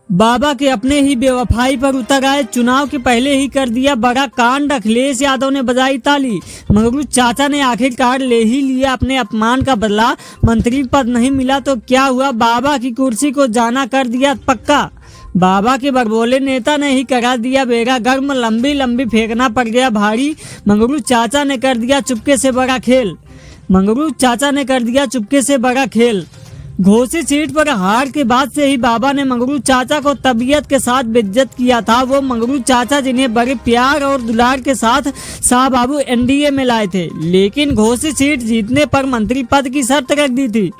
बाबा के अपने ही बेवफाई पर उतर आए, चुनाव के पहले ही कर दिया बड़ा कांड। अखिलेश यादव ने बजाई ताली। मंगरू चाचा ने आखिरकार ले ही लिया अपने अपमान का बदला। मंत्री पद नहीं मिला तो क्या हुआ, बाबा की कुर्सी को जाना कर दिया पक्का। बाबा के बड़बोले नेता ने ही करा दिया बेड़ा गर्म, लंबी लंबी फेंकना पड़ गया भारी। मंगरू चाचा ने कर दिया चुपके से बड़ा खेल। मंगरू चाचा ने कर दिया चुपके से बड़ा खेल। घोसी सीट पर हार के बाद से ही बाबा ने मंगरू चाचा को तबीयत के साथ बेइज्जत किया था। वो मंगरू चाचा जिन्हें बड़े प्यार और दुलार के साथ शाह बाबू एनडीए में लाए थे, लेकिन घोसी सीट जीतने पर मंत्री पद की शर्त रख दी थी।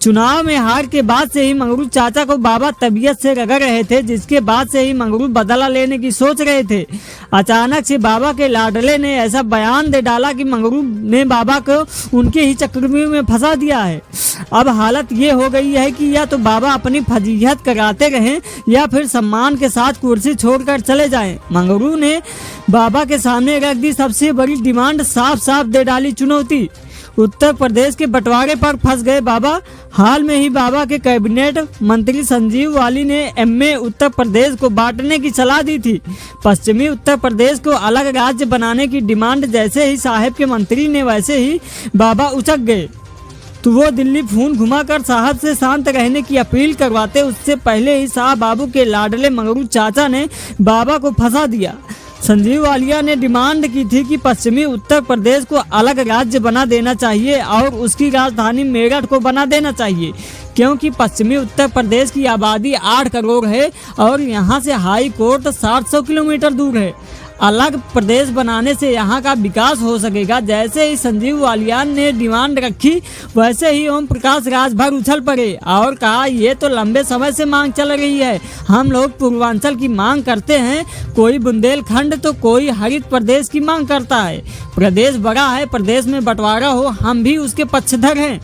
चुनाव में हार के बाद से ही मंगरू चाचा को बाबा तबीयत से रगड़ रहे थे, जिसके बाद से ही मंगरू बदला लेने की सोच रहे थे। अचानक से बाबा के लाडले ने ऐसा बयान दे डाला कि मंगरू ने बाबा को उनके ही चक्रव्यूह में फंसा दिया है। अब हालत ये हो गई है कि या तो बाबा अपनी फजीहत कराते रहें या फिर सम्मान के साथ कुर्सी छोड़कर चले जाएं। मंगरू ने बाबा के सामने रख दी सबसे बड़ी डिमांड, साफ साफ दे डाली चुनौती। उत्तर प्रदेश के बंटवारे पर फंस गए बाबा। हाल में ही बाबा के कैबिनेट मंत्री संजीव वाली ने एमए उत्तर प्रदेश को बांटने की सलाह दी थी। पश्चिमी उत्तर प्रदेश को अलग राज्य बनाने की डिमांड जैसे ही साहब के मंत्री ने वैसे ही बाबा उचक गए, तो वो दिल्ली फोन घुमाकर साहब से शांत रहने की अपील करवाते। उससे पहले ही शाह बाबू के लाडले मंगरू चाचा ने बाबा को फंसा दिया। संजीव वालिया ने डिमांड की थी कि पश्चिमी उत्तर प्रदेश को अलग राज्य बना देना चाहिए और उसकी राजधानी मेरठ को बना देना चाहिए, क्योंकि पश्चिमी उत्तर प्रदेश की आबादी 8 करोड़ है और यहाँ से हाई कोर्ट 700 किलोमीटर दूर है। अलग प्रदेश बनाने से यहाँ का विकास हो सकेगा। जैसे ही संजीव वालिया ने डिमांड रखी, वैसे ही ओम प्रकाश राजभर उछल पड़े और कहा, ये तो लंबे समय से मांग चल रही है। हम लोग पूर्वांचल की मांग करते हैं, कोई बुंदेलखंड तो कोई हरित प्रदेश की मांग करता है। प्रदेश बड़ा है, प्रदेश में बंटवारा हो, हम भी उसके पक्षधर हैं।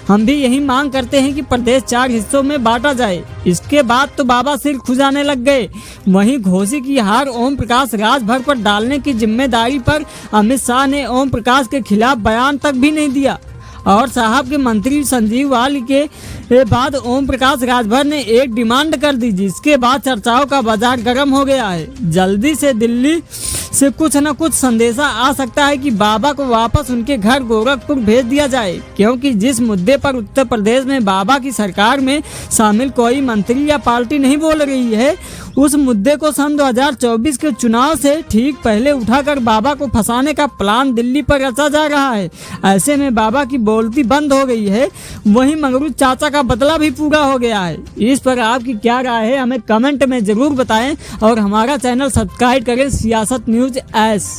हम भी यही मांग करते हैं कि प्रदेश 4 हिस्सों में बांटा जाए। इसके बाद तो बाबा सिर खुजाने लग गए। वहीं घोसी की हार ओम प्रकाश राजभर पर डालने की जिम्मेदारी पर अमित शाह ने ओम प्रकाश के खिलाफ बयान तक भी नहीं दिया और साहब के मंत्री संजीव वाली के बाद ओम प्रकाश राजभर ने एक डिमांड कर दी, जिसके बाद चर्चाओं का बाजार गर्म हो गया है। जल्दी से दिल्ली से कुछ न कुछ संदेशा आ सकता है कि बाबा को वापस उनके घर गोरखपुर भेज दिया जाए, क्योंकि जिस मुद्दे पर उत्तर प्रदेश में बाबा की सरकार में शामिल कोई मंत्री या पार्टी नहीं बोल रही है, उस मुद्दे को सन 2024 के चुनाव से ठीक पहले उठाकर बाबा को फंसाने का प्लान दिल्ली पर रचा जा रहा है। ऐसे में बाबा की बोलती बंद हो गई है, वहीं मंगरू चाचा का बदला भी पूरा हो गया है। इस पर आपकी क्या राय है, हमें कमेंट में जरूर बताएं और हमारा चैनल सब्सक्राइब करें सियासत न्यूज़ एस।